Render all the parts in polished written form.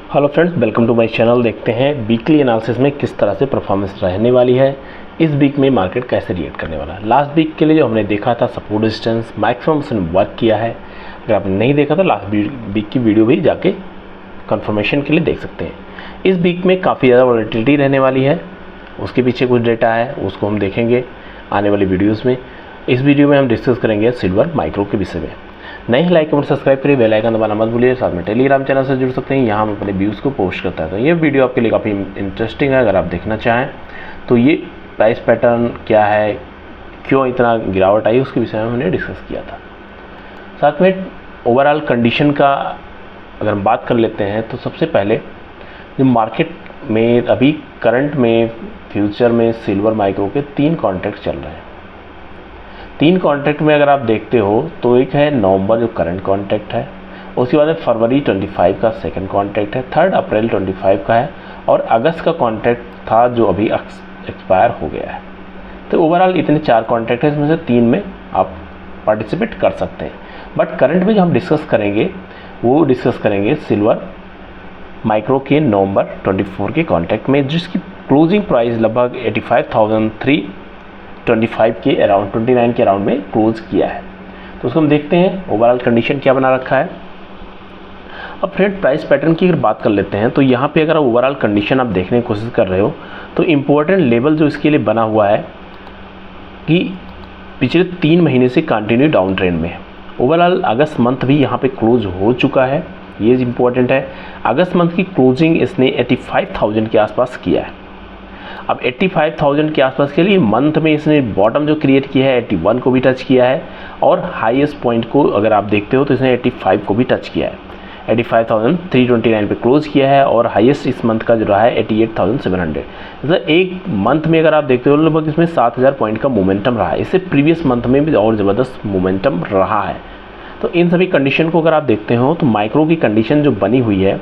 Hello friends, welcome to my channel. देखते हैं weekly analysis में किस तरह से परफॉर्मेंस रहने वाली है, इस वीक में मार्केट कैसे रिएक्ट करने वाला है। लास्ट वीक के लिए जो हमने देखा था सपोर्ट रेजिस्टेंस मैक्सिमम उसने वर्क किया है। अगर आपने नहीं देखा तो लास्ट वीक की वीडियो भी जाके कंफर्मेशन के लिए देख सकते हैं। इस वीक में काफ़ी ज़्यादा वॉलेटिलिटी रहने वाली है, उसके पीछे कुछ डेटा है, उसको हम देखेंगे आने वाली वीडियोज़ में। इस वीडियो में हम डिस्कस करेंगे सिल्वर माइक्रो के विषय में। नहीं लाइक और सब्सक्राइब करिए, बेल आइकन दबाना मत भूलिए। साथ में टेलीग्राम चैनल से जुड़ सकते हैं, यहाँ हम अपने व्यूज़ को पोस्ट करता है। तो ये वीडियो आपके लिए काफ़ी इंटरेस्टिंग है। अगर आप देखना चाहें तो ये प्राइस पैटर्न क्या है, क्यों इतना गिरावट आई, उसके विषय में हमने डिस्कस किया था। साथ में ओवरऑल कंडीशन का अगर हम बात कर लेते हैं तो सबसे पहले जो मार्केट में अभी करंट में फ्यूचर में सिल्वर माइक्रो के 3 कॉन्ट्रैक्ट चल रहे हैं। 3 कॉन्ट्रैक्ट में अगर आप देखते हो तो एक है नवंबर जो करंट कॉन्ट्रैक्ट है, उसके बाद फरवरी 25 का सेकंड कॉन्ट्रैक्ट है, 3 अप्रैल 25 का है, और अगस्त का कॉन्ट्रैक्ट था जो अभी एक्सपायर हो गया है। तो ओवरऑल इतने 4 कॉन्ट्रैक्ट है, इसमें से 3 में आप पार्टिसिपेट कर सकते हैं। बट करंट में जो हम डिस्कस करेंगे वो डिस्कस करेंगे सिल्वर माइक्रो के नवंबर 24 के कॉन्ट्रैक्ट में, जिसकी क्लोजिंग प्राइस लगभग 85,325 के अराउंड 29 के अराउंड में क्लोज किया है। तो उसको हम देखते हैं ओवरऑल कंडीशन क्या बना रखा है। अब फ्रेंड प्राइस पैटर्न की अगर बात कर लेते हैं तो यहाँ पे अगर ओवरऑल कंडीशन आप देखने की कोशिश कर रहे हो तो इम्पोर्टेंट लेवल जो इसके लिए बना हुआ है कि पिछले 3 महीने से कंटिन्यू डाउन ट्रेंड में है। ओवरऑल अगस्त मंथ भी यहाँ पे क्लोज हो चुका है, ये इम्पोर्टेंट है। अगस्त मंथ की क्लोजिंग इसने 85,000 के आसपास किया है। अब 85,000 के आसपास के लिए मंथ में इसने बॉटम जो क्रिएट किया है 81 को भी टच किया है, और हाईएस्ट पॉइंट को अगर आप देखते हो तो इसने 85 को भी टच किया है। 85,329 पे क्लोज किया है, और हाईएस्ट इस मंथ का जो रहा है 88,700। मतलब एक मंथ में अगर आप देखते हो लगभग इसमें 7,000 पॉइंट का मोमेंटम रहा है। इससे प्रीवियस मंथ में भी और ज़बरदस्त मोमेंटम रहा है। तो इन सभी कंडीशन को अगर आप देखते हो तो माइक्रो की कंडीशन जो बनी हुई है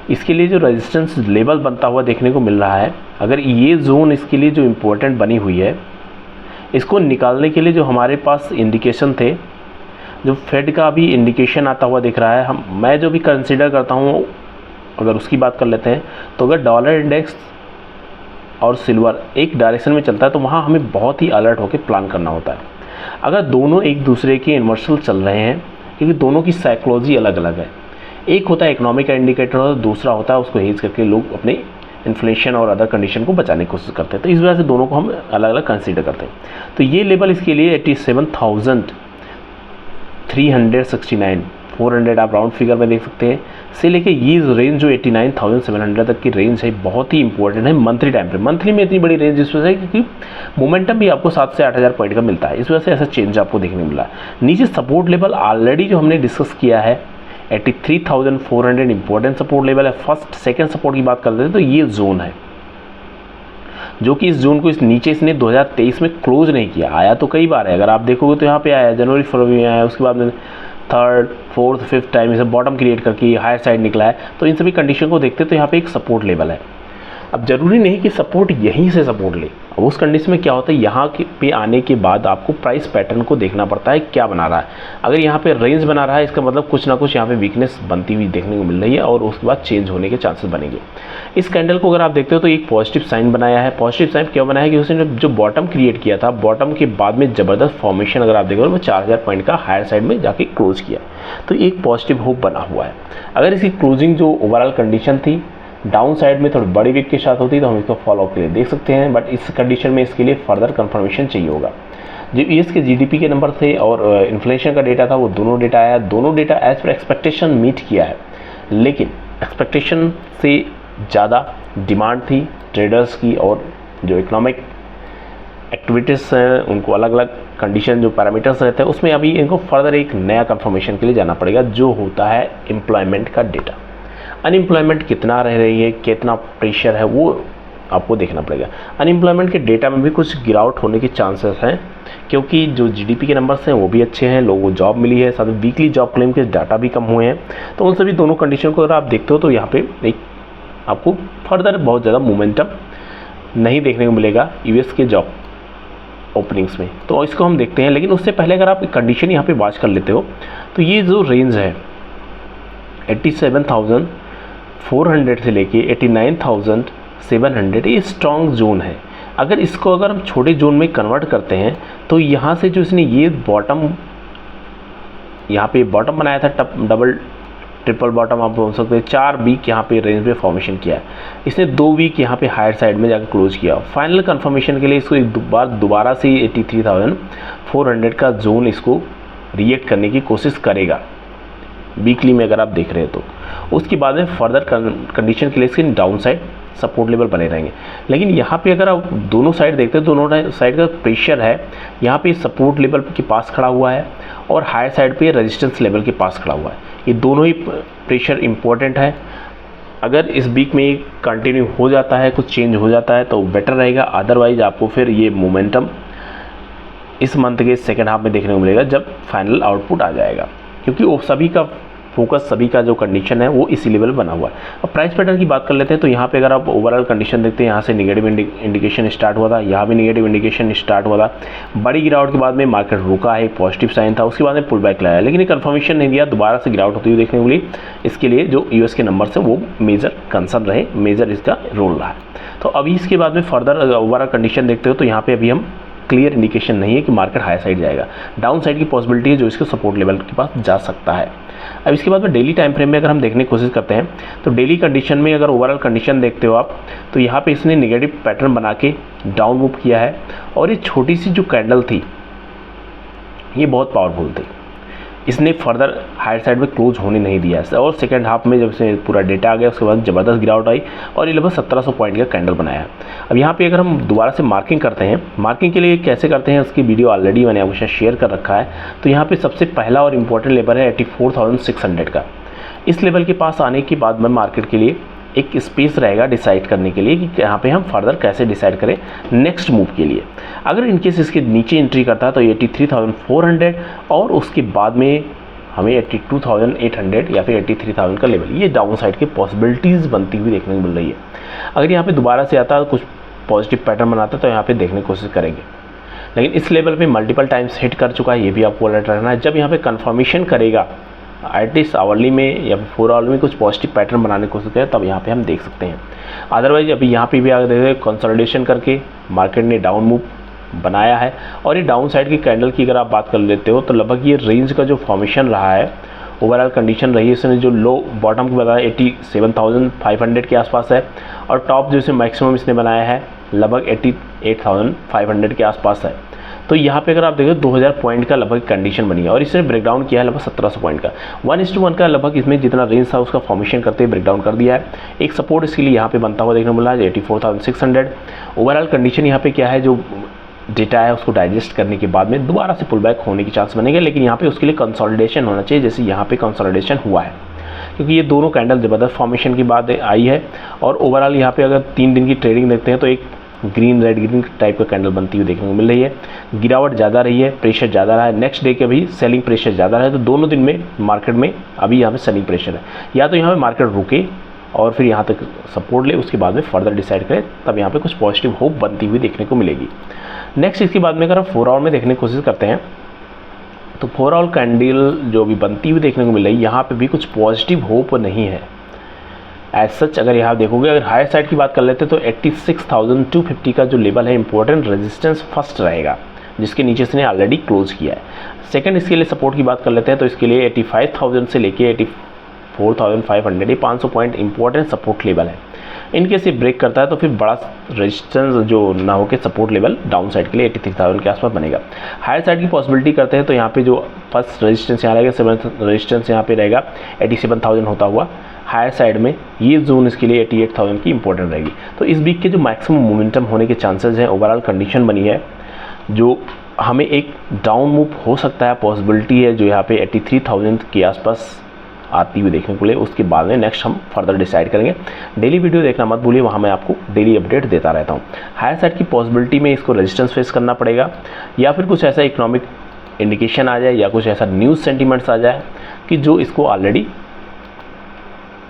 इसके लिए जो रेजिस्टेंस लेवल बनता हुआ देखने को मिल रहा है, अगर ये जोन इसके लिए जो इम्पोर्टेंट बनी हुई है, इसको निकालने के लिए जो हमारे पास इंडिकेशन थे, जो फेड का भी इंडिकेशन आता हुआ दिख रहा है, मैं जो भी कंसिडर करता हूँ अगर उसकी बात कर लेते हैं तो अगर डॉलर इंडेक्स और सिल्वर एक डायरेक्शन में चलता है तो वहाँ हमें बहुत ही अलर्ट होकर प्लान करना होता है। अगर दोनों एक दूसरे के इन्वर्सल चल रहे हैं, क्योंकि दोनों की साइकोलॉजी अलग अलग है, एक होता है इकोनॉमिक का इंडिकेटर और दूसरा होता है उसको हेज करके लोग अपने इन्फ्लेशन और अदर कंडीशन को बचाने की कोशिश करते हैं। तो इस वजह से दोनों को हम अलग अलग कंसीडर करते हैं। तो ये लेवल इसके लिए 87,369 400 आप राउंड फिगर में देख सकते हैं, से लेके ये रेंज जो 89,700 तक की रेंज है बहुत ही इंपॉर्टेंट है मंथली टाइम पे। मंथली में इतनी बड़ी रेंज इस वजह से क्योंकि मोमेंटम भी आपको 7 से 8,000 पॉइंट का मिलता है, इस वजह से ऐसा चेंज आपको देखने को मिला है। नीचे सपोर्ट लेवल ऑलरेडी जो हमने डिस्कस किया है 83,400 इंपॉर्टेंट सपोर्ट लेवल है। फर्स्ट सेकंड सपोर्ट की बात करते हैं तो ये जोन है, जो कि इस जोन को इस नीचे इसने 2023 में क्लोज नहीं किया। आया तो कई बार है, अगर आप देखोगे तो यहाँ पे आया, जनवरी फरवरी में आया, उसके बाद में 3rd 4th 5th टाइम इसे बॉटम क्रिएट करके हायर साइड निकला है। तो इन सभी कंडीशन को देखते तो यहाँ पे एक सपोर्ट लेवल है। अब जरूरी नहीं कि सपोर्ट यहीं से सपोर्ट ले, अब उस कंडीशन में क्या होता है यहाँ पे आने के बाद आपको प्राइस पैटर्न को देखना पड़ता है क्या बना रहा है। अगर यहाँ पे रेंज बना रहा है इसका मतलब कुछ ना कुछ यहाँ पे वीकनेस बनती हुई देखने को मिल रही है, और उसके बाद चेंज होने के चांसेस बनेंगे। इस कैंडल को अगर आप देखते हो तो एक पॉजिटिव साइन बनाया है। पॉजिटिव साइन क्यों बनाया है कि उसने जो बॉटम क्रिएट किया था, बॉटम के बाद में ज़बरदस्त फॉर्मेशन अगर आप देखोगे वो 4,000 पॉइंट का हायर साइड में जाके क्लोज किया, तो एक पॉजिटिव होप बना हुआ है। अगर इसकी क्लोजिंग जो ओवरऑल कंडीशन थी डाउन साइड में थोड़ी बड़ी वीक के साथ होती तो हम इसको फॉलो के लिए देख सकते हैं, बट इस कंडीशन में इसके लिए फर्दर कंफर्मेशन चाहिए होगा। जो यूएस के जीडीपी के नंबर थे और इन्फ्लेशन का डेटा था वो दोनों डेटा आया, दोनों data as per expectation meet किया है, लेकिन एक्सपेक्टेशन से ज़्यादा डिमांड थी ट्रेडर्स की, और जो इकोनॉमिक एक्टिविटीज़ हैं उनको अलग अलग कंडीशन जो पैरामीटर्स रहते हैं उसमें अभी इनको फर्दर एक नया कंफर्मेशन के लिए जाना पड़ेगा, जो होता है एम्प्लॉयमेंट का डेटा। अनएम्प्लॉयमेंट कितना रह रही है, कितना प्रेशर है, वो आपको देखना पड़ेगा। अनएम्प्लॉयमेंट के डेटा में भी कुछ गिरावट होने के चांसेस हैं, क्योंकि जो जीडीपी के नंबर्स हैं वो भी अच्छे हैं, लोगों को जॉब मिली है, साथ में वीकली जॉब क्लेम के डाटा भी कम हुए हैं। तो उन सभी दोनों कंडीशन को अगर आप देखते हो तो यहाँ पे एक आपको फर्दर बहुत ज़्यादा मोमेंटम नहीं देखने को मिलेगा यूएस के जॉब ओपनिंग्स में। तो इसको हम देखते हैं, लेकिन उससे पहले अगर आप कंडीशन यहाँ पे वॉच कर लेते हो तो ये जो रेंज है 87,000 400 से लेके 89,700 ये स्ट्रॉन्ग जोन है। अगर इसको अगर हम छोटे जोन में कन्वर्ट करते हैं तो यहाँ से जो इसने ये बॉटम, यहाँ पे बॉटम बनाया था, डबल ट्रिपल बॉटम आप बोल सकते हैं, 4 वीक यहाँ पे रेंज में फॉर्मेशन किया है इसने, 2 वीक यहाँ पे हायर साइड में जाकर क्लोज किया। फाइनल कंफर्मेशन के लिए इसको एक बार दोबारा से 83,400 का जोन इसको रिएक्ट करने की कोशिश करेगा वीकली में अगर आप देख रहे हैं तो। उसके बाद में फर्दर कंडीशन के लिए इसके डाउन साइड सपोर्ट लेवल बने रहेंगे। लेकिन यहाँ पे अगर आप दोनों साइड देखते हैं, दोनों साइड का प्रेशर है यहाँ पे सपोर्ट लेवल के पास खड़ा हुआ है और हायर साइड पे रेजिस्टेंस लेवल के पास खड़ा हुआ है। ये दोनों ही प्रेशर इंपॉर्टेंट है। अगर इस वीक में कंटिन्यू हो जाता है, कुछ चेंज हो जाता है तो बेटर रहेगा, अदरवाइज आपको फिर ये मोमेंटम इस मंथ के सेकेंड हाफ में देखने को मिलेगा जब फाइनल आउटपुट आ जाएगा, क्योंकि वो सभी का फोकस, सभी का जो कंडीशन है वो इसी लेवल बना हुआ है। अब प्राइस पैटर्न की बात कर लेते हैं तो यहाँ पे अगर आप ओवरऑल कंडीशन देखते हैं, यहाँ से नेगेटिव इंडिकेशन स्टार्ट हुआ था, यहाँ भी नेगेटिव इंडिकेशन स्टार्ट हुआ था, बड़ी गिरावट के बाद में मार्केट रुका है, पॉजिटिव साइन था, उसके बाद में पुल बैक लाया, लेकिन ये कंफर्मेशन नहीं दिया, दोबारा से गिरावट होती हुई देखने को मिली। इसके लिए जो यूएस के नंबर्स हैं वो मेजर कंसर्न रहे, मेजर इसका रोल रहा है। तो अभी इसके बाद में फर्दर ओवरऑल कंडीशन देखते हो तो यहाँ पे अभी हम क्लियर इंडिकेशन नहीं है कि मार्केट हाई साइड जाएगा, डाउन साइड की पॉसिबिलिटी है जो इसके सपोर्ट लेवल के पास जा सकता है। अब इसके बाद में डेली टाइम फ्रेम में अगर हम देखने की कोशिश करते हैं तो डेली कंडीशन में अगर ओवरऑल कंडीशन देखते हो आप तो यहाँ पे इसने नेगेटिव पैटर्न बना के डाउन मूव किया है और ये छोटी सी जो कैंडल थी ये बहुत पावरफुल थी, इसने फर्दर हायर साइड में क्लोज होने नहीं दिया है। और सेकेंड हाफ में जब से पूरा डेटा आ गया उसके बाद ज़बरदस्त गिरावट आई और ये लगभग 1700 पॉइंट का कैंडल बनाया है। अब यहाँ पे अगर हम दोबारा से मार्किंग करते हैं, मार्किंग के लिए कैसे करते हैं उसकी वीडियो ऑलरेडी मैंने आपके साथ शेयर कर रखा है। तो यहाँ पे सबसे पहला और इम्पोर्टेंट लेवल है 84,600 का। इस लेवल के पास आने के बाद में मार्केट के लिए एक स्पेस रहेगा डिसाइड करने के लिए कि यहाँ पे हम फर्दर कैसे डिसाइड करें नेक्स्ट मूव के लिए। अगर इनकेस इसके नीचे एंट्री करता है तो 83,400 और उसके बाद में हमें 82,800 या फिर 83,000 का लेवल, ये डाउन साइड की पॉसिबिलिटीज़ बनती हुई देखने को मिल रही है। अगर यहाँ पे दोबारा से आता है कुछ पॉजिटिव पैटर्न बनाता है तो यहाँ पे देखने की कोशिश करेंगे, लेकिन इस लेवल पे मल्टीपल टाइम्स हिट कर चुका है, ये भी आपको अलर्ट रहना है। जब यहाँ पे कंफर्मेशन करेगा एटलीस्ट आवरली में या फिर 4 आवर में कुछ पॉजिटिव पैटर्न बनाने की कोशिश करें तब यहाँ पे हम देख सकते हैं। अदरवाइज अभी यहाँ पे भी अगर देखें कंसोलिडेशन करके मार्केट ने डाउन मूव बनाया है और ये डाउन साइड की कैंडल की अगर आप बात कर लेते हो तो लगभग ये रेंज का जो फॉर्मेशन रहा है, ओवरऑल कंडीशन रही है, इसने जो लो बॉटम की बताया 87,500 के आसपास है और टॉप जो इसे मैक्सिमम इसने बनाया है लगभग 88,500 के आसपास है। तो यहाँ पे अगर आप देखो 2000 पॉइंट का लगभग कंडीशन बनी है और इसने ब्रेकडाउन किया है लगभग 1700 पॉइंट का, 1:1 का लगभग इसमें जितना रेंज था उसका फॉर्मेशन करते हुए ब्रेकडाउन कर दिया है। एक सपोर्ट इसके लिए यहाँ पे बनता हुआ देखने को मिला है 84,600। ओवरऑल कंडीशन यहाँ पे क्या है, जो डेटा है उसको डाइजेस्ट करने के बाद में दोबारा से पुल बैक होने की चांस बनेगा, लेकिन यहाँ पे उसके लिए कंसोलिडेशन होना चाहिए, जैसे यहाँ पे कंसोलिडेशन हुआ है, क्योंकि ये दोनों कैंडल ज़बरदस्त फॉर्मेशन की बाद आई है। और ओवरऑल यहाँ पे अगर 3 दिन की ट्रेडिंग देखते हैं तो एक ग्रीन रेड ग्रीन टाइप का कैंडल बनती हुई देखने को मिल रही है। गिरावट ज़्यादा रही है, प्रेशर ज़्यादा रहा है, नेक्स्ट डे के भी सेलिंग प्रेशर ज़्यादा रहा है। तो दोनों दिन में मार्केट में अभी यहाँ पे सेलिंग प्रेशर है, या तो यहाँ पे मार्केट रुके और फिर यहाँ तक सपोर्ट ले, उसके बाद में फर्दर डिसाइड करें, तब यहाँ पे कुछ पॉजिटिव होप बनती हुई देखने को मिलेगी। नेक्स्ट इसके बाद में अगर हम 4 आवर में देखने की कोशिश करते हैं तो 4 आवर कैंडल जो भी बनती हुई देखने को मिल रही है, यहाँ पे भी कुछ पॉजिटिव होप नहीं है एज सच। अगर यहाँ देखोगे, अगर हायर साइड की बात कर लेते हैं तो 86,250 का जो लेवल है इंपॉर्टेंट रेजिस्टेंस फर्स्ट रहेगा, जिसके नीचे इसने ऑलरेडी क्लोज किया है। सेकंड इसके लिए सपोर्ट की बात कर लेते हैं तो इसके लिए 85,000 से लेके 84,500 ये 500 पॉइंट इंपॉर्टेंट सपोर्ट लेवल है। इनकेस ये ब्रेक करता है तो फिर बड़ा रेजिस्टेंस जो ना हो के सपोर्ट लेवल डाउन साइड के लिए 83,000 के आसपास बनेगा। हायर साइड की पॉसिबिलिटी करते हैं तो यहाँ पे जो फर्स्ट रेजिस्टेंस यहाँ रहेगा, 7th रेजिस्टेंस यहाँ पे रहेगा 87,000 होता हुआ हायर साइड में, ये जोन इसके लिए 88,000 की इंपॉर्टेंट रहेगी। तो इस वीक के जो मैक्सिमम मोमेंटम होने के चांसेस हैं, ओवरऑल कंडीशन बनी है जो हमें एक डाउन मूव हो सकता है, पॉसिबिलिटी है जो यहाँ पे 83,000 के आसपास आती हुई देखने को मिले। उसके बाद में नेक्स्ट हम फर्दर डिसाइड करेंगे। डेली वीडियो देखना मत भूलिए, वहाँ मैं आपको डेली अपडेट देता रहता हूँ। हायर साइड की पॉसिबिलिटी में इसको रेजिस्टेंस फेस करना पड़ेगा, या फिर कुछ ऐसा इकोनॉमिक इंडिकेशन आ जाए या कुछ ऐसा न्यूज़ सेंटीमेंट्स आ जाए कि जो इसको ऑलरेडी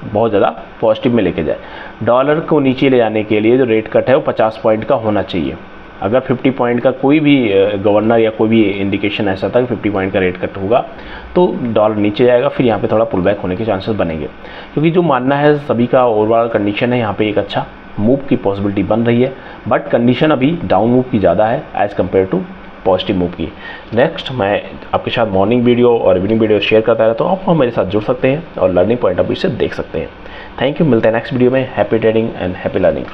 बहुत ज़्यादा पॉजिटिव में लेके जाए। डॉलर को नीचे ले जाने के लिए जो रेट कट है वो 50 पॉइंट का होना चाहिए, अगर 50 पॉइंट का कोई भी गवर्नर या कोई भी इंडिकेशन ऐसा था कि 50 पॉइंट का रेट कट होगा तो डॉलर नीचे जाएगा, फिर यहाँ पे थोड़ा पुल बैक होने के चांसेस बनेंगे, क्योंकि जो मानना है सभी का ओवरऑल कंडीशन है यहाँ पे एक अच्छा मूव की पॉसिबिलिटी बन रही है, बट कंडीशन अभी डाउन मूव की ज़्यादा है as compare to positive move की। नेक्स्ट मैं आपके साथ मॉर्निंग वीडियो और इवनिंग वीडियो शेयर करता रहता हूँ, आप मेरे साथ जुड़ सकते हैं और लर्निंग पॉइंट ऑफ व्यू से देख सकते हैं। थैंक यू, मिलते हैं नेक्स्ट वीडियो में। Happy trading and happy learning.